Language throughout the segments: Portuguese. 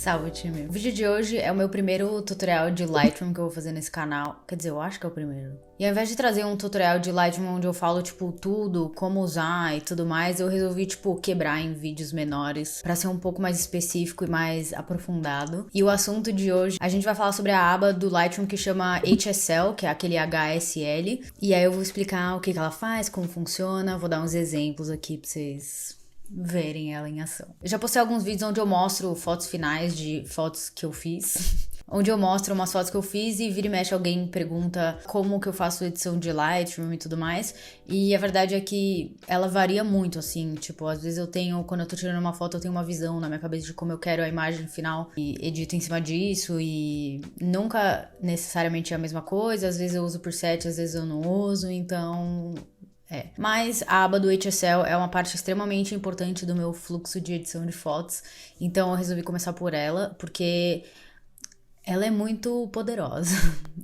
Salve, time! O vídeo de hoje é o meu primeiro tutorial de Lightroom que eu vou fazer nesse canal. Quer dizer, eu acho que é o primeiro. E ao invés de trazer um tutorial de Lightroom onde eu falo, tipo, tudo, como usar e tudo mais, eu resolvi, tipo, quebrar em vídeos menores pra ser um pouco mais específico e mais aprofundado. E o assunto de hoje, a gente vai falar sobre a aba do Lightroom que chama HSL, que é aquele HSL. E aí eu vou explicar o que ela faz, como funciona, vou dar uns exemplos aqui pra vocês verem ela em ação. Eu já postei alguns vídeos onde eu mostro fotos finais de fotos que eu fiz. Onde eu mostro umas fotos que eu fiz e vira e mexe alguém pergunta como que eu faço edição de Lightroom e tudo mais. E a verdade é que ela varia muito, assim. Tipo, às vezes eu tenho, quando eu tô tirando uma foto, eu tenho uma visão na minha cabeça de como eu quero a imagem final e edito em cima disso. E nunca necessariamente é a mesma coisa. Às vezes eu uso preset, às vezes eu não uso. Então... Mas a aba do HSL é uma parte extremamente importante do meu fluxo de edição de fotos, então eu resolvi começar por ela, porque ela é muito poderosa.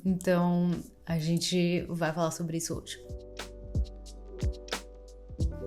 Então a gente vai falar sobre isso hoje.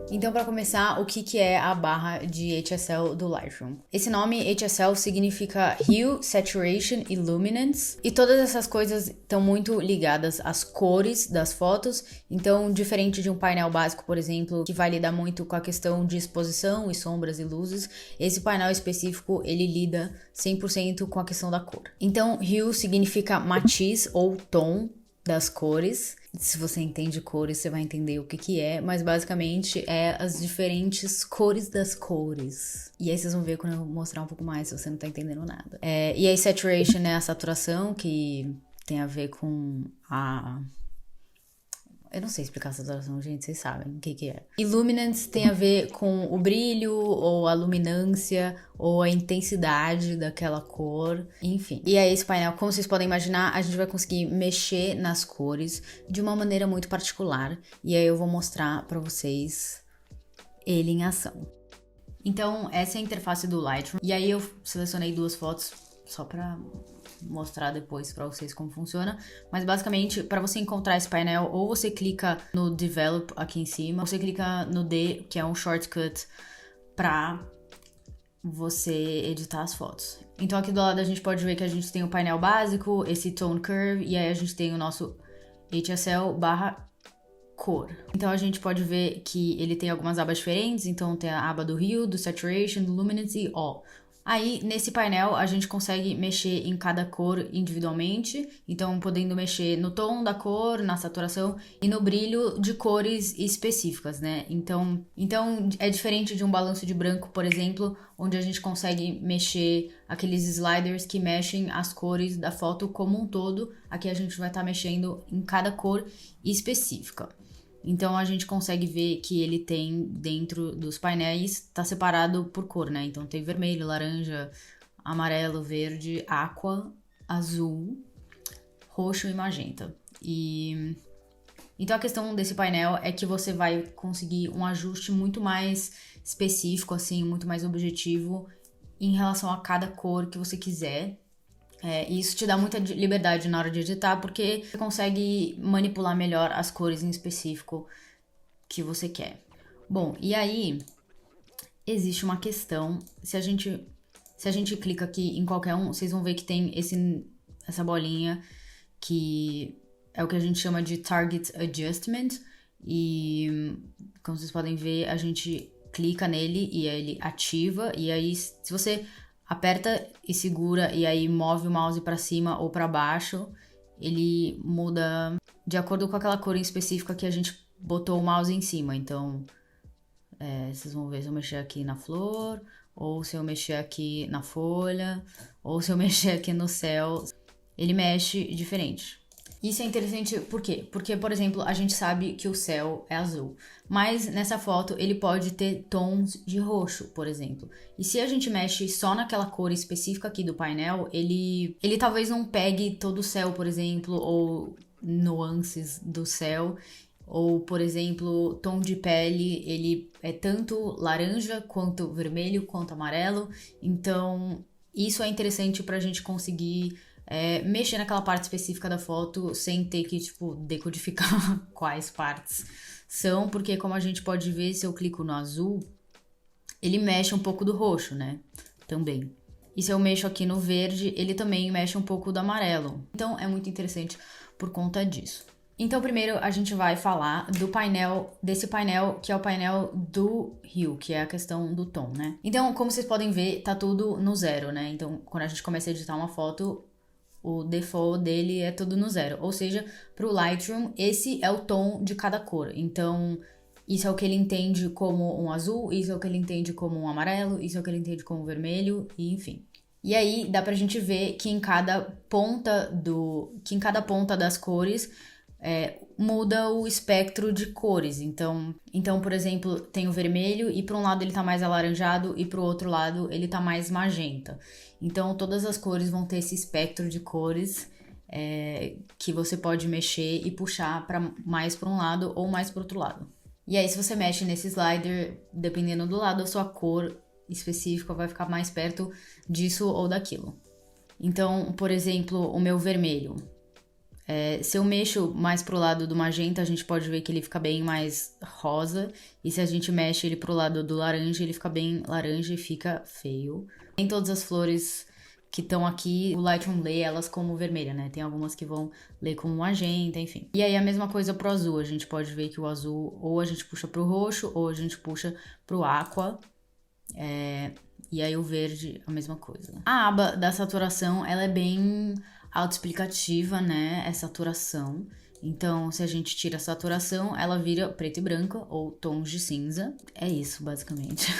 Então, para começar, o que é a barra de HSL do Lightroom? Esse nome HSL significa Hue, Saturation e Luminance, e todas essas coisas estão muito ligadas às cores das fotos. Então, diferente de um painel básico, por exemplo, que vai lidar muito com a questão de exposição e sombras e luzes, esse painel específico, ele lida 100% com a questão da cor. Então, Hue significa matiz ou tom das cores. Se você entende cores, você vai entender o que é, mas basicamente é as diferentes cores das cores. E aí vocês vão ver quando eu mostrar um pouco mais, se você não tá entendendo nada. E aí saturation é a saturação, que tem a ver com a... Eu não sei explicar essa saturação, gente, vocês sabem o que é. Illuminance tem a ver com o brilho, ou a luminância, ou a intensidade daquela cor, enfim. E aí esse painel, como vocês podem imaginar, a gente vai conseguir mexer nas cores de uma maneira muito particular. E aí eu vou mostrar pra vocês ele em ação. Então, essa é a interface do Lightroom. E aí eu selecionei duas fotos só pra mostrar depois pra vocês como funciona, mas basicamente para você encontrar esse painel, ou você clica no Develop aqui em cima, ou você clica no D, que é um shortcut pra você editar as fotos. Então aqui do lado a gente pode ver que a gente tem o painel básico, esse Tone Curve, e aí a gente tem o nosso HSL barra cor. Então a gente pode ver que ele tem algumas abas diferentes, então tem a aba do Hue, do Saturation, do Luminance e All. Aí, nesse painel, a gente consegue mexer em cada cor individualmente, então podendo mexer no tom da cor, na saturação e no brilho de cores específicas, né? Então é diferente de um balanço de branco, por exemplo, onde a gente consegue mexer aqueles sliders que mexem as cores da foto como um todo. Aqui a gente vai estar mexendo em cada cor específica. Então a gente consegue ver que ele tem dentro dos painéis, tá separado por cor, né? Então tem vermelho, laranja, amarelo, verde, aqua, azul, roxo e magenta. Então a questão desse painel é que você vai conseguir um ajuste muito mais específico, assim, muito mais objetivo em relação a cada cor que você quiser. E isso te dá muita liberdade na hora de editar, porque você consegue manipular melhor as cores em específico que você quer. Bom, e aí existe uma questão, se a gente clica aqui em qualquer um, vocês vão ver que tem essa bolinha que é o que a gente chama de Target Adjustment, e como vocês podem ver, a gente clica nele e ele ativa, e aí se você aperta e segura e aí move o mouse para cima ou para baixo, ele muda de acordo com aquela cor em específica que a gente botou o mouse em cima. Então, vocês vão ver se eu mexer aqui na flor, ou se eu mexer aqui na folha, ou se eu mexer aqui no céu, ele mexe diferente. Isso é interessante por quê? Porque, por exemplo, a gente sabe que o céu é azul, mas nessa foto ele pode ter tons de roxo, por exemplo. E se a gente mexe só naquela cor específica aqui do painel, ele talvez não pegue todo o céu, por exemplo, ou nuances do céu. Ou, por exemplo, tom de pele, ele é tanto laranja, quanto vermelho, quanto amarelo. Então, isso é interessante pra gente conseguir mexer naquela parte específica da foto sem ter que, tipo, decodificar quais partes são, porque como a gente pode ver, se eu clico no azul, ele mexe um pouco do roxo, né? Também. E se eu mexo aqui no verde, ele também mexe um pouco do amarelo. Então é muito interessante por conta disso. Então primeiro a gente vai falar desse painel que é o painel do Hue, que é a questão do tom, né? Então, como vocês podem ver, tá tudo no zero, né? Então, quando a gente começa a editar uma foto, o default dele é tudo no zero. Ou seja, pro Lightroom, esse é o tom de cada cor. Então, isso é o que ele entende como um azul, isso é o que ele entende como um amarelo, isso é o que ele entende como um vermelho, e enfim. E aí, dá pra gente ver que em cada ponta das cores muda o espectro de cores. Então, por exemplo, tem o vermelho e para um lado ele tá mais alaranjado e para o outro lado ele tá mais magenta. Então, todas as cores vão ter esse espectro de cores que você pode mexer e puxar mais para um lado ou mais para outro lado. E aí, se você mexe nesse slider, dependendo do lado, a sua cor específica vai ficar mais perto disso ou daquilo. Então, por exemplo, o meu vermelho. Se eu mexo mais pro lado do magenta, a gente pode ver que ele fica bem mais rosa. E se a gente mexe ele pro lado do laranja, ele fica bem laranja e fica feio. Nem todas as flores que estão aqui, o Lightroom lê elas como vermelha, né? Tem algumas que vão ler como magenta, enfim. E aí a mesma coisa pro azul. A gente pode ver que o azul ou a gente puxa pro roxo ou a gente puxa pro aqua. E aí o verde, a mesma coisa. A aba da saturação, ela é bem autoexplicativa, né? É saturação. Então, se a gente tira a saturação, ela vira preto e branca ou tons de cinza. É isso, basicamente.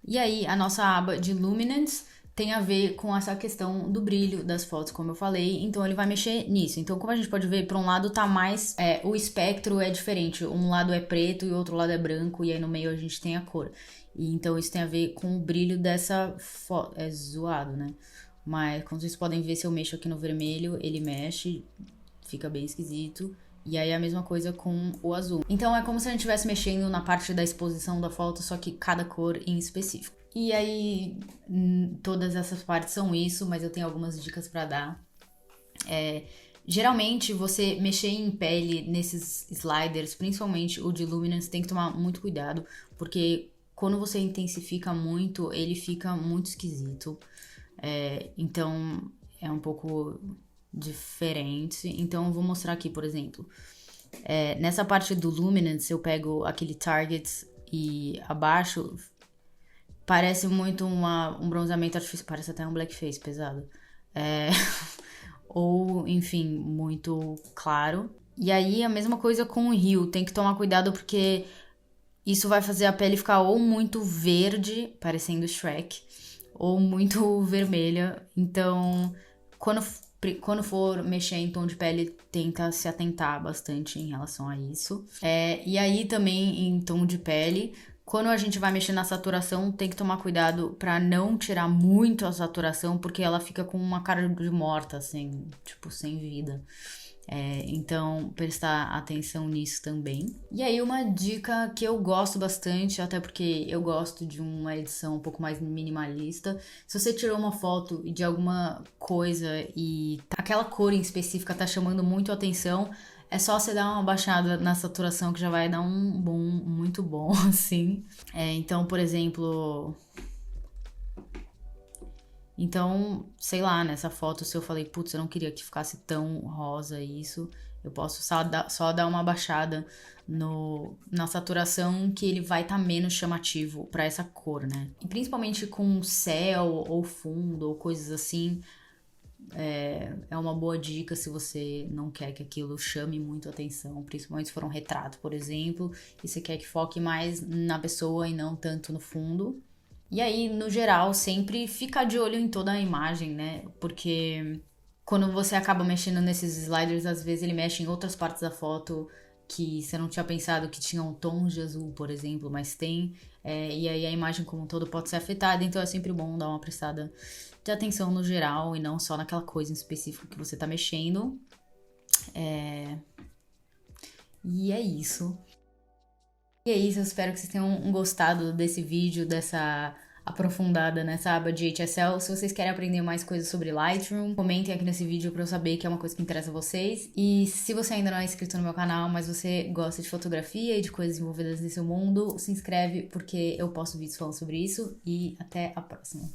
E aí, a nossa aba de Luminance tem a ver com essa questão do brilho das fotos, como eu falei. Então, ele vai mexer nisso. Então, como a gente pode ver, para um lado tá mais... o espectro é diferente. Um lado é preto e o outro lado é branco. E aí, no meio, a gente tem a cor. E então, isso tem a ver com o brilho dessa foto. É zoado, né? Mas, como vocês podem ver, se eu mexo aqui no vermelho, ele mexe, fica bem esquisito. E aí, a mesma coisa com o azul. Então, é como se a gente estivesse mexendo na parte da exposição da foto, só que cada cor em específico. E aí, todas essas partes são isso, mas eu tenho algumas dicas pra dar. Geralmente, você mexer em pele nesses sliders, principalmente o de Luminance, tem que tomar muito cuidado, porque quando você intensifica muito, ele fica muito esquisito. Então, é um pouco diferente. Então, eu vou mostrar aqui, por exemplo. Nessa parte do Luminance, eu pego aquele Target e abaixo... Parece muito um bronzeamento artificial. Parece até um blackface pesado. Ou, enfim, muito claro. E aí, a mesma coisa com o Hue. Tem que tomar cuidado porque isso vai fazer a pele ficar ou muito verde, parecendo Shrek, ou muito vermelha. Então, quando for mexer em tom de pele, tenta se atentar bastante em relação a isso. E aí, também, em tom de pele... Quando a gente vai mexer na saturação, tem que tomar cuidado pra não tirar muito a saturação, porque ela fica com uma cara de morta, assim, tipo, sem vida. Então, prestar atenção nisso também. E aí, uma dica que eu gosto bastante, até porque eu gosto de uma edição um pouco mais minimalista. Se você tirou uma foto de alguma coisa e aquela cor em específica tá chamando muito a atenção... É só você dar uma baixada na saturação que já vai dar um boom muito bom, assim. Então, por exemplo... Então, sei lá, nessa foto, se eu falei, putz, eu não queria que ficasse tão rosa isso, eu posso só dar uma baixada na saturação que ele vai estar menos chamativo pra essa cor, né? E principalmente com céu ou fundo ou coisas assim... É uma boa dica se você não quer que aquilo chame muito atenção, principalmente se for um retrato, por exemplo, e você quer que foque mais na pessoa e não tanto no fundo. E aí, no geral, sempre fica de olho em toda a imagem, né? Porque quando você acaba mexendo nesses sliders, às vezes ele mexe em outras partes da foto que você não tinha pensado que tinham tons de azul, por exemplo, mas tem. E aí a imagem como um todo pode ser afetada, então é sempre bom dar uma prestada de atenção no geral e não só naquela coisa em específico que você tá mexendo. E é isso. E é isso, eu espero que vocês tenham gostado desse vídeo, dessa aprofundada nessa aba de HSL. Se vocês querem aprender mais coisas sobre Lightroom, comentem aqui nesse vídeo pra eu saber que é uma coisa que interessa a vocês. E se você ainda não é inscrito no meu canal, mas você gosta de fotografia e de coisas envolvidas nesse mundo, se inscreve porque eu posto vídeos falando sobre isso. E até a próxima.